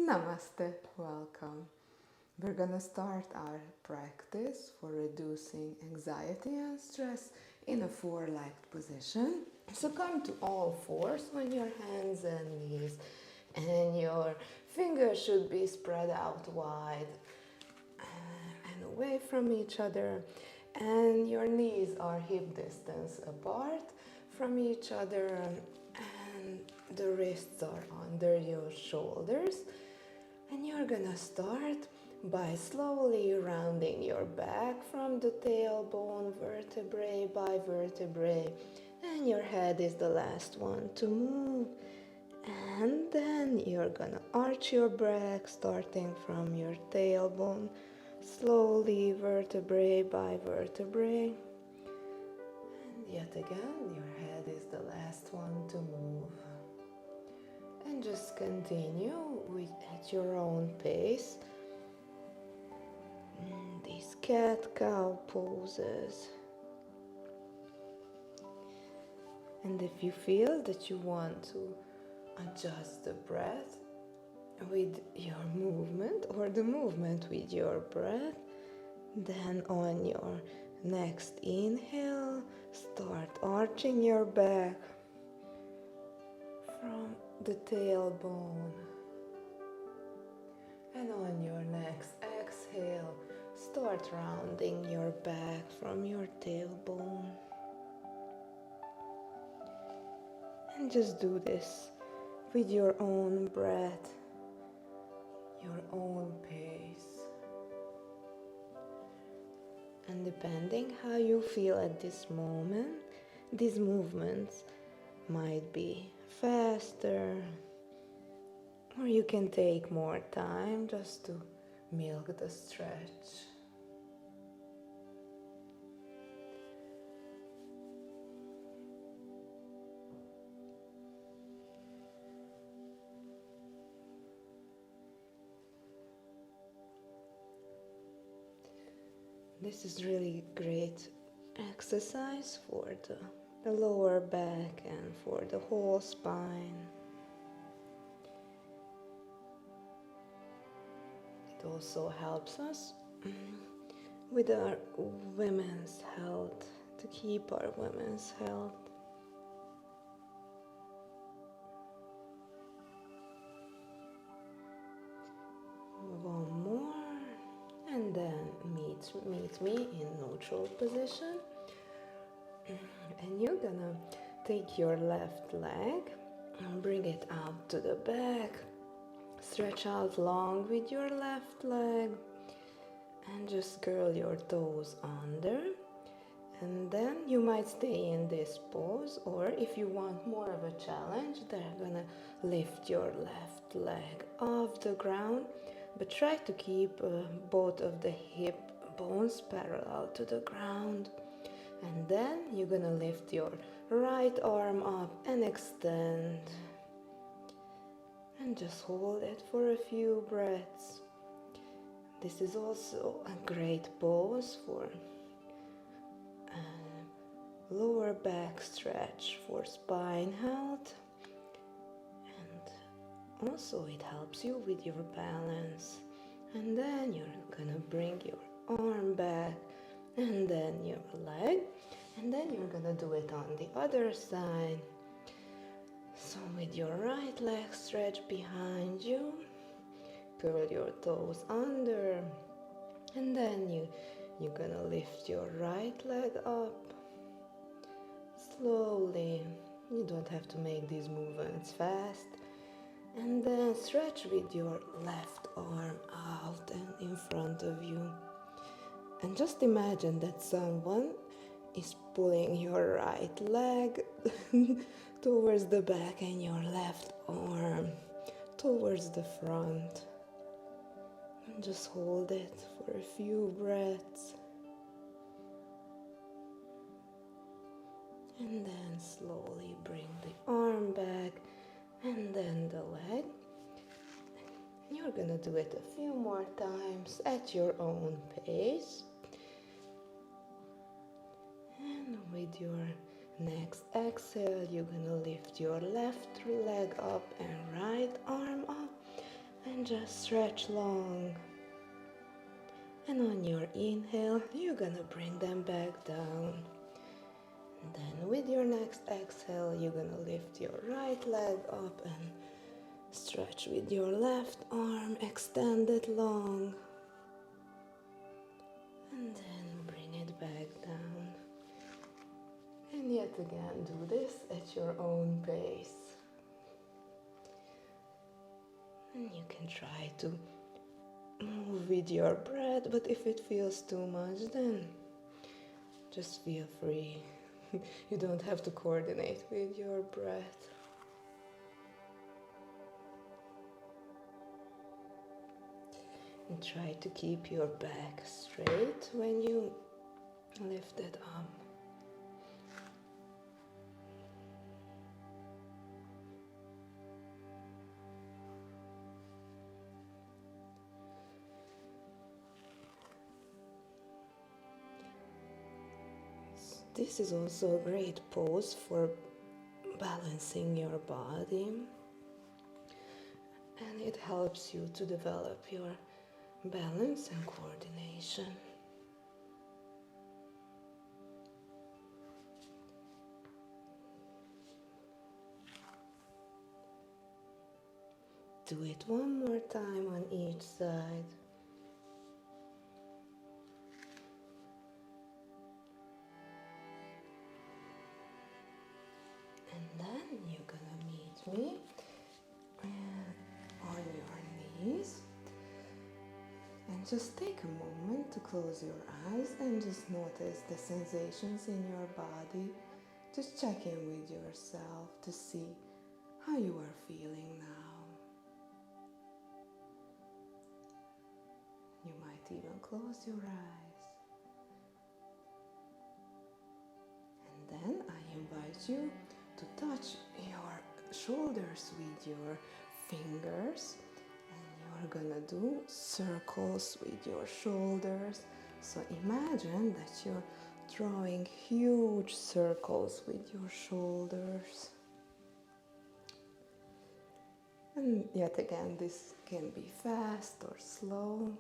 Namaste, welcome. We're gonna start our practice for reducing anxiety and stress in a four-legged position. So come to all fours on your hands and knees, and your fingers should be spread out wide and away from each other, and your knees are hip distance apart from each other, and the wrists are under your shoulders. And you're gonna start by slowly rounding your back from the tailbone, vertebrae by vertebrae, and your head is the last one to move. And then you're gonna arch your back starting from your tailbone, slowly vertebrae by vertebrae. And yet again, your head is the last one to move. And just continue at your own pace. These cat-cow poses. And if you feel that you want to adjust the breath with your movement or the movement with your breath, then on your next inhale, start arching your back from the tailbone, and on your next exhale, start rounding your back from your tailbone. And just do this with your own breath, your own pace. And depending how you feel at this moment, these movements might be faster, or you can take more time just to milk the stretch. This is really great exercise for the lower back and for the whole spine. It also helps us with our women's health, to keep our women's health. One more, and then meet me in neutral position. And you're gonna take your left leg and bring it out to the back. Stretch out long with your left leg and just curl your toes under. And then you might stay in this pose, or if you want more of a challenge, then you're gonna lift your left leg off the ground, but try to keep both of the hip bones parallel to the ground. And then you're gonna lift your right arm up and extend. And just hold it for a few breaths. This is also a great pose for lower back stretch for spine health. And also it helps you with your balance. And then you're gonna bring your arm back, and then your leg, and then you're gonna do it on the other side. So with your right leg stretch behind you, curl your toes under, and then you're gonna lift your right leg up slowly. You don't have to make these movements fast. And then stretch with your left arm out and in front of you. And just imagine that someone is pulling your right leg towards the back and your left arm towards the front. And just hold it for a few breaths. And then slowly bring the arm back and then the leg. You're gonna do it a few more times at your own pace. And with your next exhale, you're gonna lift your left leg up and right arm up. And And just stretch long. And on your inhale, you're gonna bring them back down. And then with your next exhale, you're gonna lift your right leg up and stretch with your left arm, extend it long. And then bring it back down. And yet again, do this at your own pace. And you can try to move with your breath, but if it feels too much, then just feel free. You don't have to coordinate with your breath. And try to keep your back straight when you lift it up. This is also a great pose for balancing your body, and it helps you to develop your balance and coordination. Do it one more time on each side. And then you're gonna meet me on your knees. And just take a moment to close your eyes and just notice the sensations in your body. Just check in with yourself to see how you are feeling now. You might even close your eyes. And then I invite you to touch your shoulders with your fingers. You're gonna do circles with your shoulders. So imagine that you're drawing huge circles with your shoulders. And yet again, this can be fast or slow.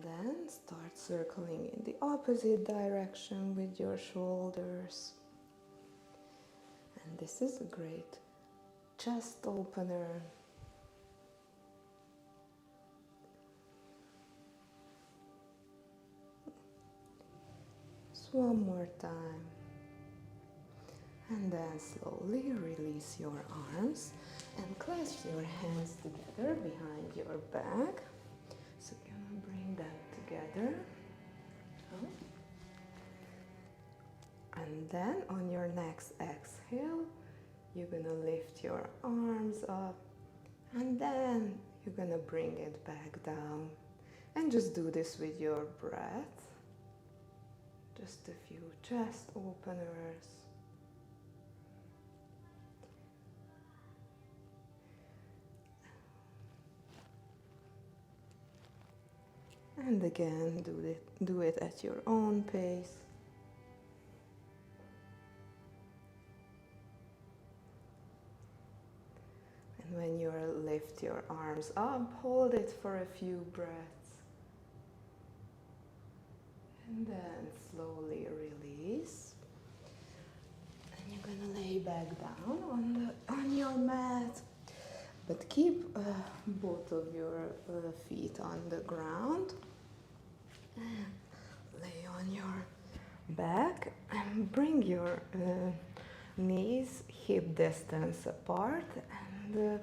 Then start circling in the opposite direction with your shoulders. And this is a great chest opener. Just one more time. And then slowly release your arms and clasp your hands together behind your back. So you're gonna bring them together. And then on your next exhale, you're gonna lift your arms up and then you're gonna bring it back down. And just do this with your breath. Just a few chest openers. And again, do it at your own pace. And when you lift your arms up, hold it for a few breaths. And then slowly release. And you're gonna lay back down on your mat. But keep both of your feet on the ground. Lay on your back and bring your knees hip distance apart, and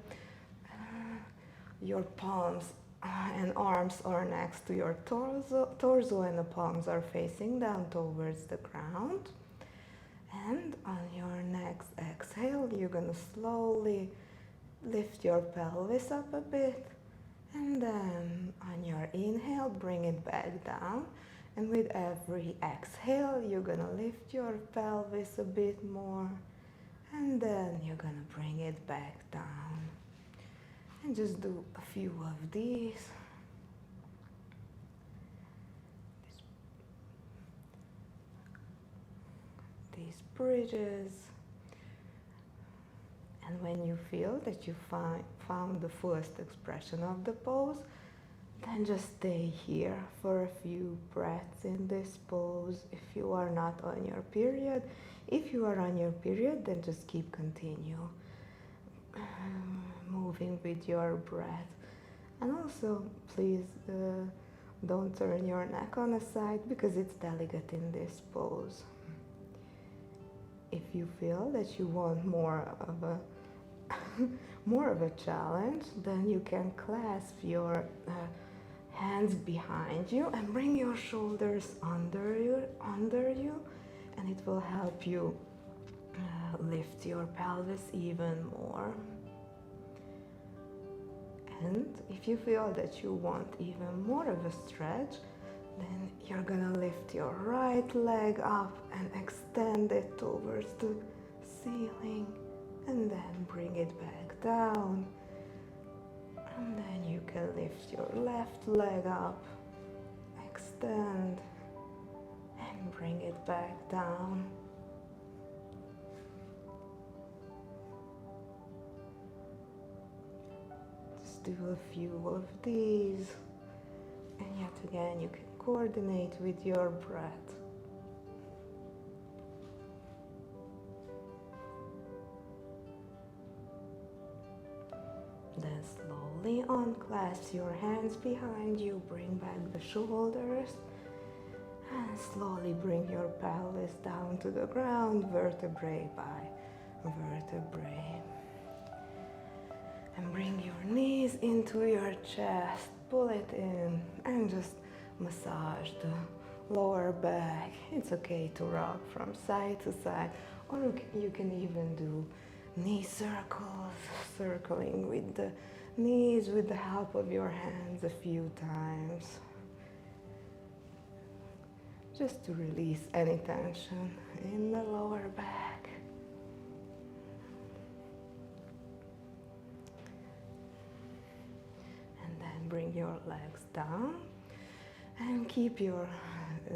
your palms and arms are next to your torso and the palms are facing down towards the ground. And on your next exhale, you're gonna slowly lift your pelvis up a bit, and then on your inhale, bring it back down. And with every exhale, you're gonna lift your pelvis a bit more, and then you're gonna bring it back down. And just do a few of these. bridges. And when you feel that you found the fullest expression of the pose, then just stay here for a few breaths in this pose if you are not on your period. If you are on your period, then just continue moving with your breath. And also, please don't turn your neck on a side because it's delicate in this pose. If you feel that you want more of a challenge, then you can clasp your hands behind you and bring your shoulders under you, and it will help you lift your pelvis even more. And if you feel that you want even more of a stretch, then you're gonna lift your right leg up and extend it towards the ceiling, and then bring it back down. And then you can lift your left leg up, extend, and bring it back down. Do a few of these, and yet again you can coordinate with your breath. Then slowly unclasp your hands behind you, bring back the shoulders, and slowly bring your pelvis down to the ground, vertebrae by vertebrae. And bring your knees into your chest, pull it in, and just massage the lower back. It's okay to rock from side to side, or you can even do knee circles, circling with the knees with the help of your hands a few times. Just to release any tension in the lower back. Bring your legs down and keep your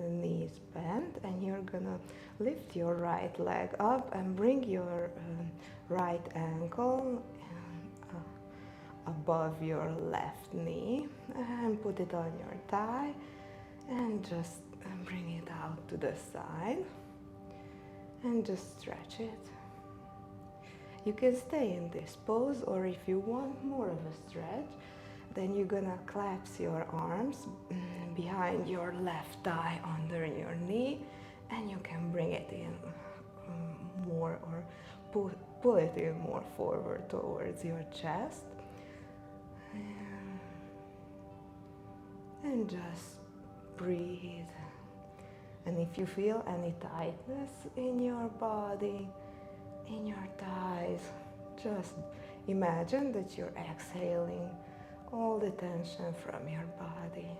knees bent, and you're gonna lift your right leg up and bring your right ankle above your left knee and put it on your thigh, and just bring it out to the side and just stretch it. You can stay in this pose, or if you want more of a stretch, then you're gonna clasp your arms behind your left thigh under your knee, and you can bring it in more, or pull it in more forward towards your chest. And just breathe. And if you feel any tightness in your body, in your thighs, just imagine that you're exhaling all the tension from your body.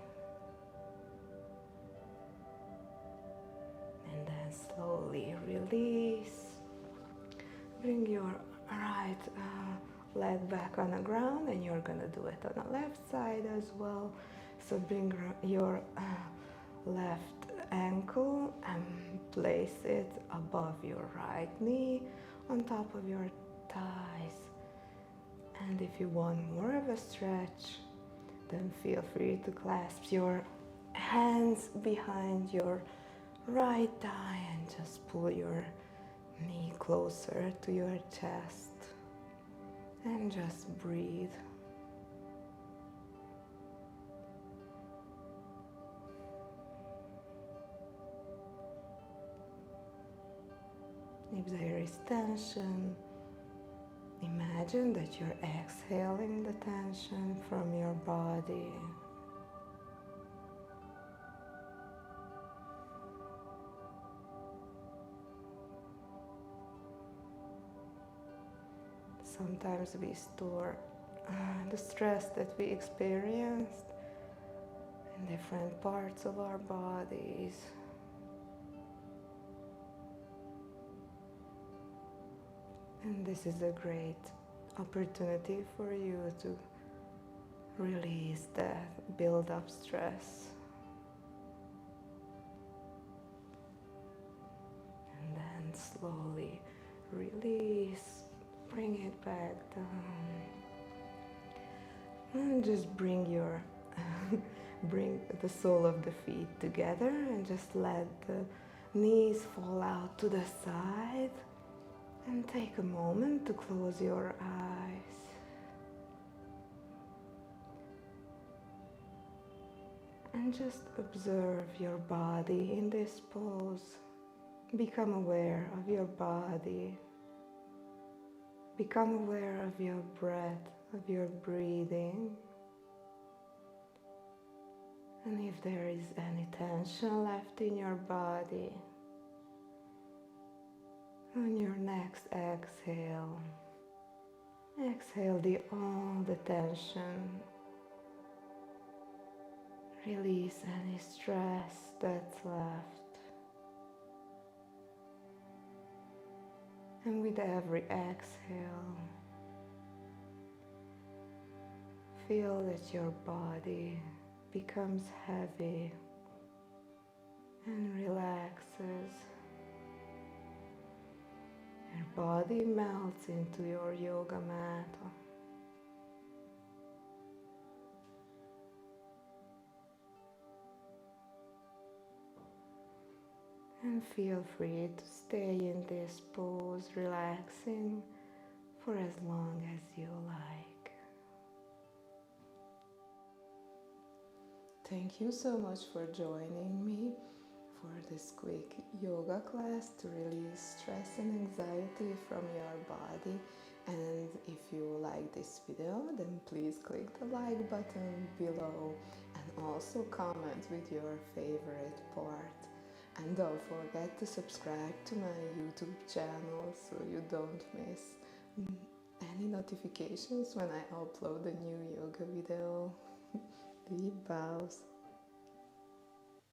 And then slowly release. Bring your right leg back on the ground, and you're gonna do it on the left side as well. So bring your left ankle and place it above your right knee on top of your thighs. And if you want more of a stretch, then feel free to clasp your hands behind your right thigh and just pull your knee closer to your chest and just breathe. If there is tension, imagine that you're exhaling the tension from your body. Sometimes we store the stress that we experienced in different parts of our bodies. And this is a great opportunity for you to release that build-up stress. And then slowly release, bring it back down. And just bring your bring the sole of the feet together and just let the knees fall out to the side, and take a moment to close your eyes. And just observe your body in this pose. Become aware of your body. Become aware of your breath, of your breathing. And if there is any tension left in your body, on your next exhale, exhale all the tension. Release any stress that's left. And with every exhale, feel that your body becomes heavy and relaxes. Your body melts into your yoga mat. And feel free to stay in this pose, relaxing for as long as you like. Thank you so much for joining me for this quick yoga class to release stress and anxiety from your body. And if you like this video, then please click the like button below and also comment with your favorite part. And don't forget to subscribe to my YouTube channel so you don't miss any notifications when I upload a new yoga video. Deep bows.